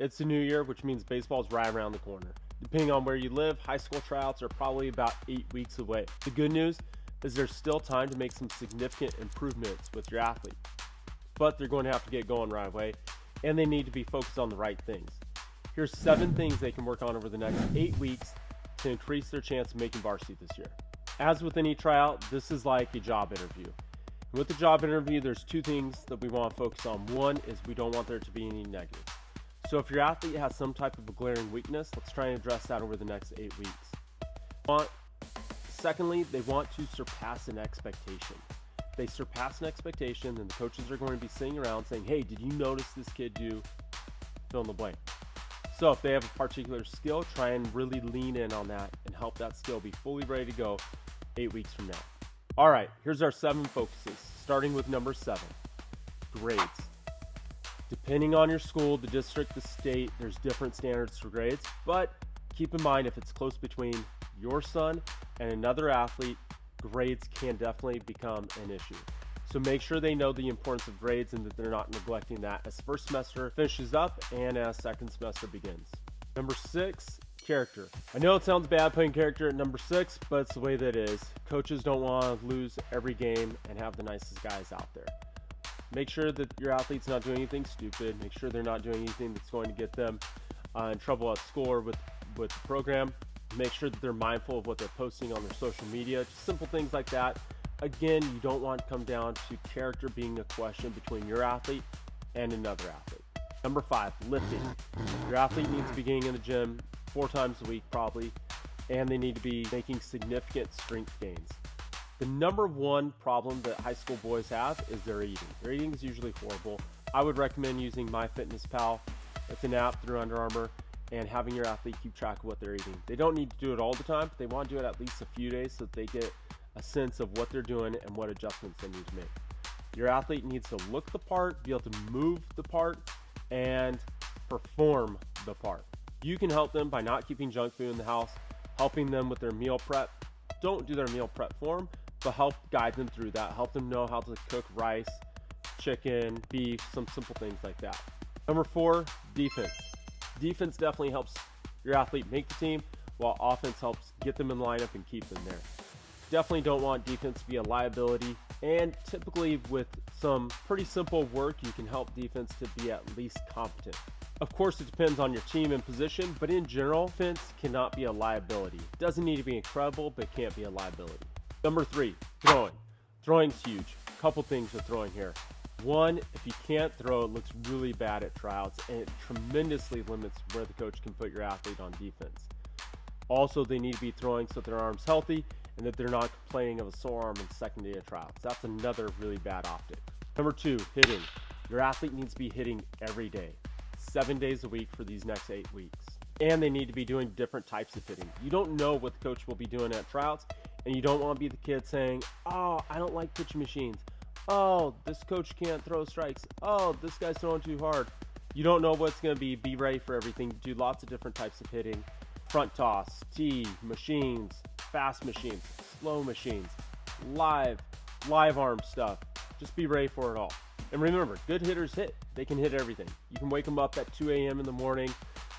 It's the new year, which means baseball's right around the corner. Depending on where you live, high school tryouts are probably about 8 weeks away. The good news is there's still time to make some significant improvements with your athlete, but they're going to have to get going right away, and they need to be focused on the right things. Here's 7 things they can work on over the next 8 weeks to increase their chance of making varsity this year. As with any tryout, this is like a job interview. And with the job interview, there's 2 things that we want to focus on. One is we don't want there to be any negatives. So if your athlete has some type of a glaring weakness, let's try and address that over the next 8 weeks. Secondly, they want to surpass an expectation. If they surpass an expectation, then the coaches are going to be sitting around saying, hey, did you notice this kid do fill in the blank? So if they have a particular skill, try and really lean in on that and help that skill be fully ready to go 8 weeks from now. All right, here's our 7 focuses, starting with number 7, grades. Depending on your school, the district, the state, there's different standards for grades, but keep in mind if it's close between your son and another athlete, grades can definitely become an issue. So make sure they know the importance of grades and that they're not neglecting that as first semester finishes up and as second semester begins. Number 6, character. I know it sounds bad putting character at number 6, but it's the way that it is. Coaches don't want to lose every game and have the nicest guys out there. Make sure that your athlete's not doing anything stupid. Make sure they're not doing anything that's going to get them in trouble at school or with the program. Make sure that they're mindful of what they're posting on their social media. Just simple things like that. Again, you don't want to come down to character being a question between your athlete and another athlete. Number 5, lifting. Your athlete needs to be getting in the gym 4 times a week probably, and they need to be making significant strength gains. The number 1 problem that high school boys have is their eating. Their eating is usually horrible. I would recommend using MyFitnessPal. It's an app through Under Armour, and having your athlete keep track of what they're eating. They don't need to do it all the time, but they want to do it at least a few days so that they get a sense of what they're doing and what adjustments they need to make. Your athlete needs to look the part, be able to move the part, and perform the part. You can help them by not keeping junk food in the house, helping them with their meal prep. Don't do their meal prep for them, but help guide them through that. Help them know how to cook rice, chicken, beef, some simple things like that. Number 4, defense. Defense definitely helps your athlete make the team, while offense helps get them in lineup and keep them there. Definitely don't want defense to be a liability, and typically with some pretty simple work, you can help defense to be at least competent. Of course, it depends on your team and position, but in general, defense cannot be a liability. It doesn't need to be incredible, but it can't be a liability. Number 3, throwing. Throwing's huge. A couple things with throwing here. 1, if you can't throw, it looks really bad at tryouts, and it tremendously limits where the coach can put your athlete on defense. Also, they need to be throwing so their arm's healthy and that they're not complaining of a sore arm in the second day of tryouts. That's another really bad optic. Number 2, hitting. Your athlete needs to be hitting every day, 7 days a week for these next 8 weeks. And they need to be doing different types of hitting. You don't know what the coach will be doing at tryouts, and you don't want to be the kid saying, oh, I don't like pitching machines. Oh, this coach can't throw strikes. Oh, this guy's throwing too hard. You don't know what's going to be. Be ready for everything. Do lots of different types of hitting. Front toss, tee, machines, fast machines, slow machines, live arm stuff. Just be ready for it all. And remember, good hitters hit. They can hit everything. You can wake them up at 2 a.m. in the morning.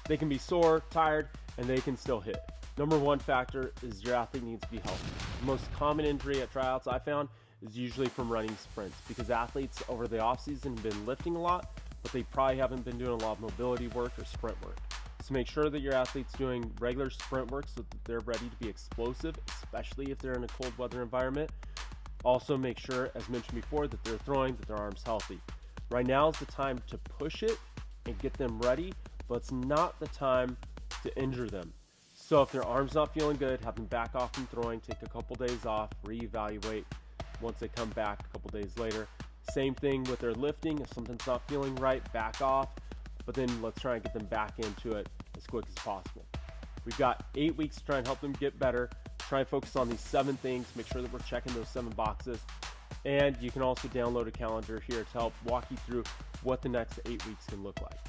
They can be sore, tired, and they can still hit. Number 1 factor is your athlete needs to be healthy. The most common injury at tryouts I found is usually from running sprints, because athletes over the offseason have been lifting a lot, but they probably haven't been doing a lot of mobility work or sprint work. So make sure that your athlete's doing regular sprint work so that they're ready to be explosive, especially if they're in a cold weather environment. Also make sure, as mentioned before, that they're throwing, that their arm's healthy. Right now is the time to push it and get them ready, but it's not the time to injure them. So if their arm's not feeling good, have them back off from throwing, take a couple days off, reevaluate once they come back a couple days later. Same thing with their lifting. If something's not feeling right, back off, but then let's try and get them back into it as quick as possible. We've got 8 weeks to try and help them get better. Try and focus on these 7 things. Make sure that we're checking those 7 boxes. And you can also download a calendar here to help walk you through what the next 8 weeks can look like.